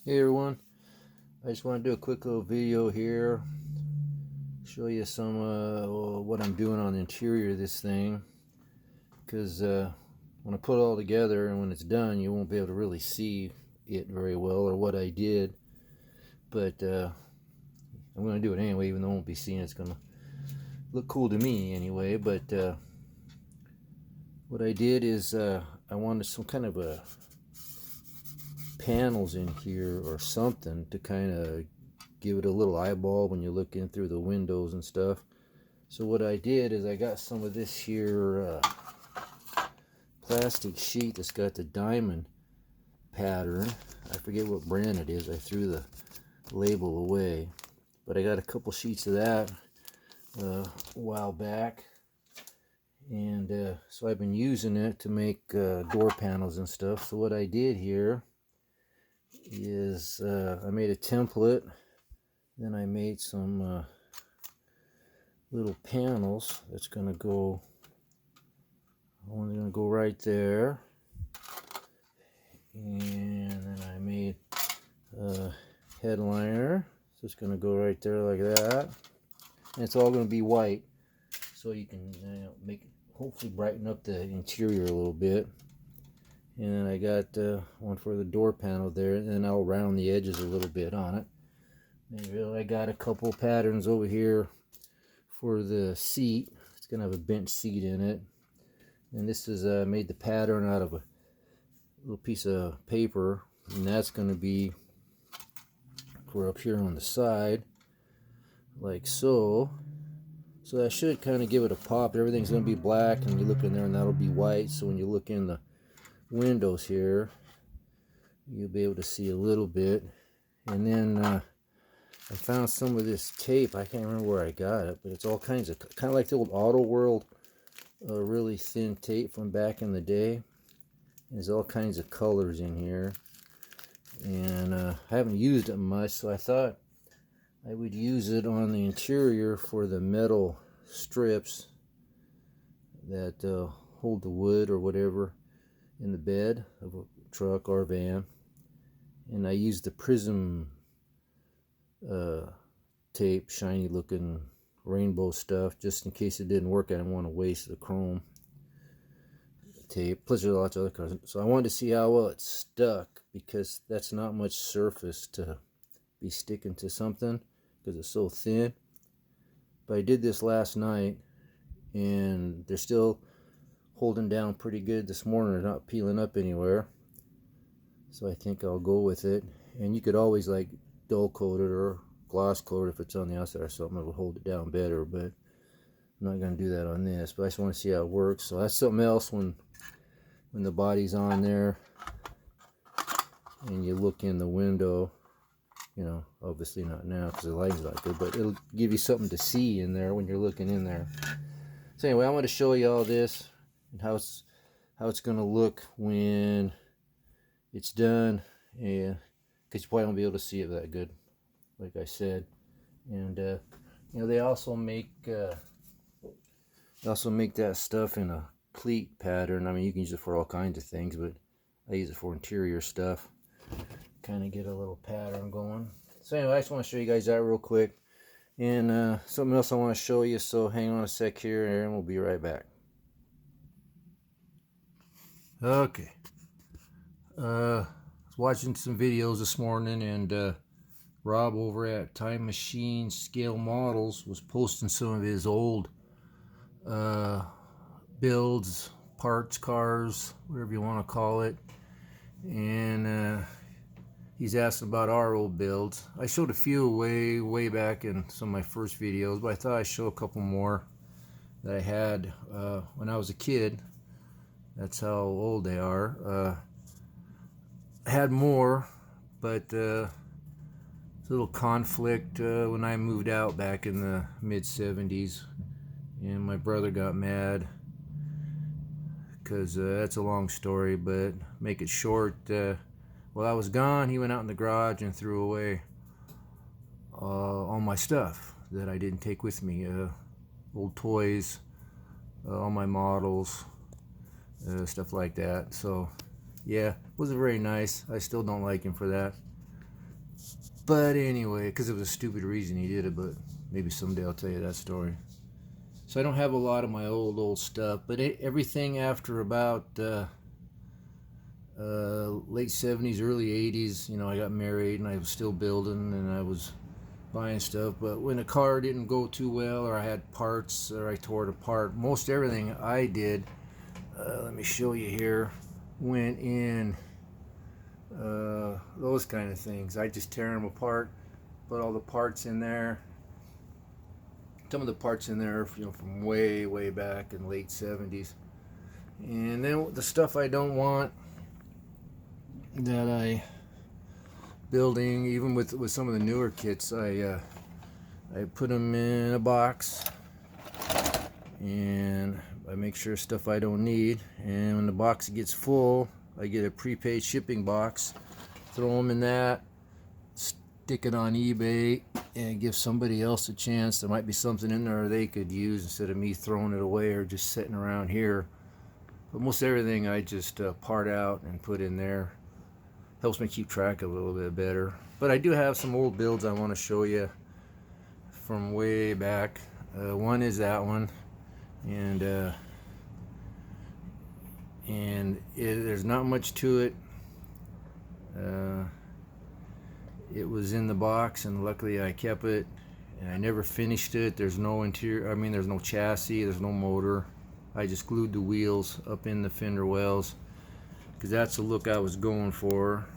Hey everyone, I just want to do a quick little video here, show you some what I'm doing on the interior of this thing, because when I put it all together and when it's done you won't be able to really see it very well or what I did, but I'm going to do it anyway, even though I won't be seeing it. It's going to look cool to me anyway. But what I did is I wanted some kind of a panels in here or something to kind of give it a little eyeball when you look in through the windows and stuff. So what I did is I got some of this here plastic sheet that's got the diamond pattern. I forget what brand it is. I threw the label away, but I got a couple sheets of that a while back, and so I've been using it to make door panels and stuff. So what I did here is I made a template, then I made some little panels that's going to go, one's going to go right there, and then I made a headliner, so it's going to go right there like that, and it's all going to be white, so you can make, hopefully brighten up the interior a little bit. And then I got one for the door panel there, and then I'll round the edges a little bit on it. And I got a couple patterns over here for the seat. It's going to have a bench seat in it. And this is made the pattern out of a little piece of paper, and that's going to be for up here on the side, like so. So that should kind of give it a pop. Everything's going to be black, and you look in there and that'll be white. So when you look in the windows here, you'll be able to see a little bit. And then I found some of this tape. I can't remember where I got it, but it's all kinds of, kind of like the old Auto World really thin tape from back in the day. There's all kinds of colors in here, and I haven't used it much, so I thought I would use it on the interior for the metal strips that hold the wood or whatever in the bed of a truck or van. And I used the prism tape, shiny looking rainbow stuff, just in case it didn't work. I didn't want to waste the chrome tape. Plus there's lots of other colors. So I wanted to see how well it stuck, because that's not much surface to be sticking to something because it's so thin. But I did this last night and they're still holding down pretty good this morning. They're not peeling up anywhere, so I think I'll go with it. And you could always like dull coat it or gloss coat it if it's on the outside or something. It will hold it down better, but I'm not going to do that on this. But I just want to see how it works. So that's something else when the body's on there and you look in the window, you know, obviously not now because the lighting's not good, but it'll give you something to see in there when you're looking in there. So anyway, I want to show you all this and how it's going to look when it's done, and because you probably won't be able to see it that good, like I said. And you know, they also make that stuff in a pleat pattern. I mean, you can use it for all kinds of things, but I use it for interior stuff, kind of get a little pattern going. So anyway, I just want to show you guys that real quick, and something else I want to show you, so hang on a sec here and we'll be right back. Okay, I was watching some videos this morning, and Rob over at Time Machine Scale Models was posting some of his old builds, parts, cars, whatever you want to call it, and he's asking about our old builds. I showed a few way back in some of my first videos, but I thought I'd show a couple more that I had when I was a kid. That's how old they are. I had more, but a little conflict when I moved out back in the mid-70s, and my brother got mad because that's a long story, but make it short, while I was gone, he went out in the garage and threw away all my stuff that I didn't take with me, old toys, all my models, stuff like that. So yeah, wasn't very nice. I still don't like him for that. But anyway, because it was a stupid reason he did it, but maybe someday I'll tell you that story. So I don't have a lot of my old stuff, but everything after about late 70s, early 80s, you know, I got married and I was still building and I was buying stuff. But when a car didn't go too well, or I had parts, or I tore it apart, most everything I did, let me show you here, went in those kind of things. I just tear them apart, put all the parts in there. Some of the parts in there, you know, from way back in the late 70s. And then the stuff I don't want, that I building, even with some of the newer kits, I put them in a box, and I make sure stuff I don't need. And when the box gets full, I get a prepaid shipping box, throw them in that, stick it on eBay, and give somebody else a chance. There might be something in there they could use instead of me throwing it away or just sitting around here. But most everything I just part out and put in there. Helps me keep track of it a little bit better. But I do have some old builds I want to show you from way back. One is that one, and there's not much to it. It was in the box, and luckily I kept it, and I never finished it. There's no interior, I mean, there's no chassis, there's no motor. I just glued the wheels up in the fender wells, because that's the look I was going for.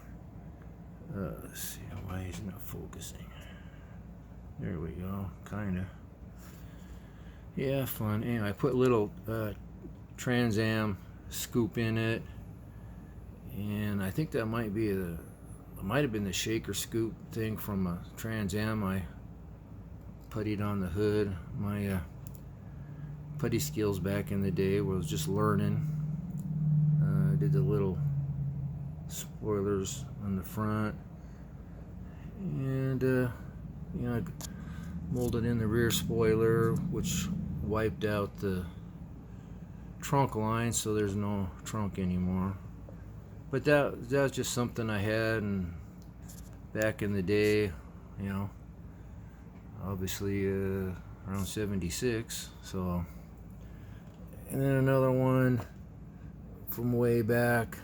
Let's see, why is it not focusing? There we go, kind of. Yeah, fun. Anyway, I put a little Trans Am scoop in it, and I think that might have been the shaker scoop thing from a Trans Am. I puttied on the hood. My putty skills back in the day was just learning. I did the little spoilers on the front, and you know, I molded in the rear spoiler, which wiped out the trunk line, so there's no trunk anymore. But that was just something I had, and back in the day, you know, obviously around 76. So, and then another one from way back,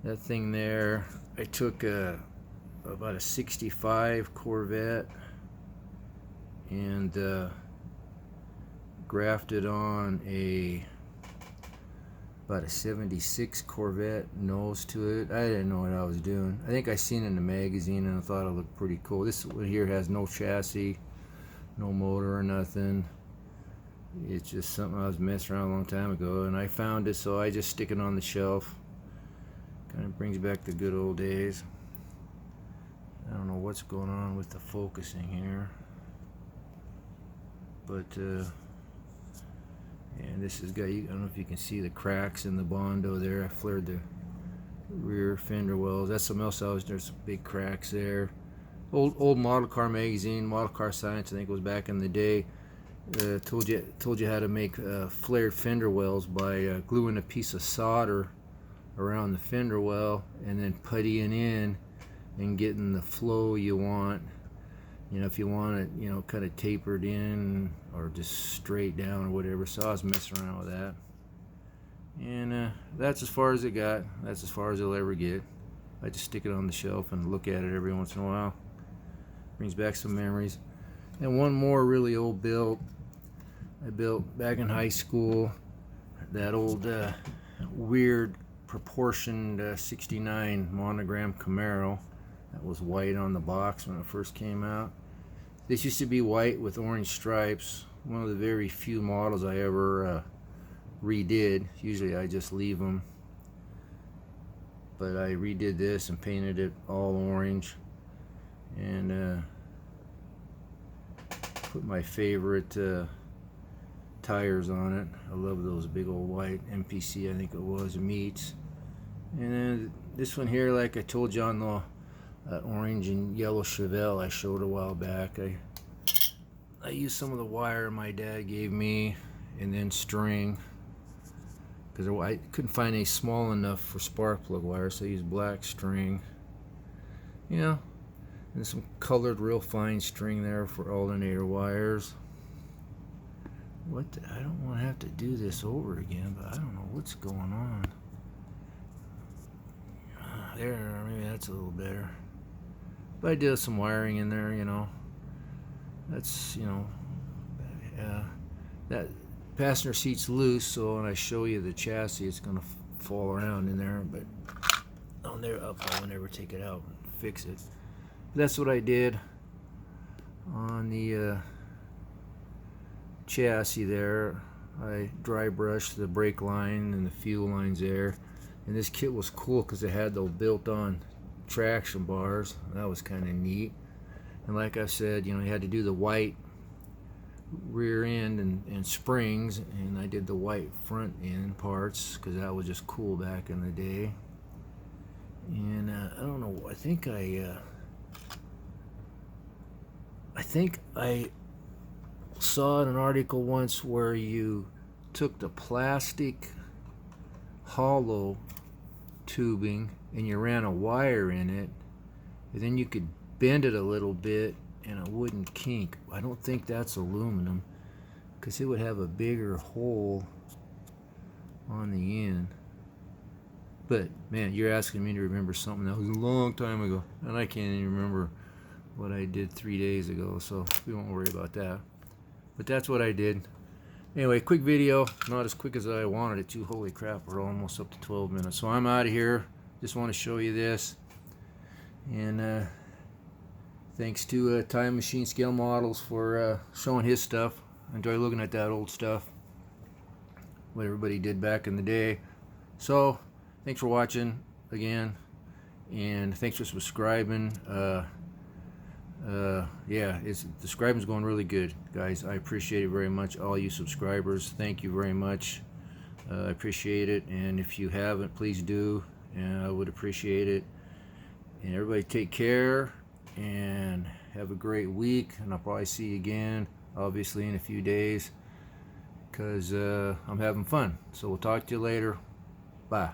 that thing there, I took about a 65 Corvette and grafted on about a 76 Corvette nose to it. I didn't know what I was doing. I think I seen it in the magazine and I thought it looked pretty cool. This one here has no chassis, no motor or nothing. It's just something I was messing around a long time ago, and I found it, so I just stick it on the shelf. Kind of brings back the good old days. I don't know what's going on with the focusing here, but and this has got, I don't know if you can see the cracks in the Bondo there. I flared the rear fender wells. That's something else. There's some big cracks there. Old model car magazine, Model Car Science, I think it was back in the day. Told you how to make flared fender wells by gluing a piece of solder around the fender well and then puttying in and getting the flow you want. You know, if you want it, you know, kind of tapered in or just straight down or whatever. So I was messing around with that, and that's as far as it got. That's as far as it'll ever get. I just stick it on the shelf and look at it every once in a while. Brings back some memories. And one more really old build I built back in high school. That old weird proportioned 69 Monogram Camaro. That was white on the box when it first came out. This used to be white with orange stripes. One of the very few models I ever redid. Usually I just leave them. But I redid this and painted it all orange. And put my favorite tires on it. I love those big old white MPC, I think it was, meats. And then this one here, like I told you on the orange and yellow Chevelle I showed a while back, I used some of the wire my dad gave me, and then string, because I couldn't find any small enough for spark plug wire, so I used black string. You know, And some colored real fine string there for alternator wires. I don't want to have to do this over again, but I don't know what's going on. There, maybe that's a little better. But I did some wiring in there, you know. That's, you know, that passenger seat's loose, so when I show you the chassis, it's going to fall around in there, but I'll never take it out and fix it. That's what I did on the chassis there. I dry brushed the brake line and the fuel lines there, and this kit was cool because it had those built-on traction bars. That was kind of neat. And like I said, you know, you had to do the white rear end and springs, and I did the white front end parts because that was just cool back in the day. And I don't know, I think I saw in an article once where you took the plastic hollow tubing and you ran a wire in it, and then you could bend it a little bit and it wouldn't kink. I don't think that's aluminum because it would have a bigger hole on the end. But man, you're asking me to remember something that was a long time ago, and I can't even remember what I did 3 days ago, so we won't worry about that. But that's what I did. Anyway, quick video, not as quick as I wanted it to. Holy crap, we're almost up to 12 minutes. So I'm out of here. Just want to show you this. And thanks to Time Machine Scale Models for showing his stuff. I enjoy looking at that old stuff, what everybody did back in the day. So thanks for watching again, and thanks for subscribing. Yeah, subscribing's going really good, guys. I appreciate it very much, all you subscribers. Thank you very much. I appreciate it, and if you haven't, please do, and I would appreciate it. And everybody take care and have a great week, and I'll probably see you again obviously in a few days because I'm having fun. So we'll talk to you later. Bye.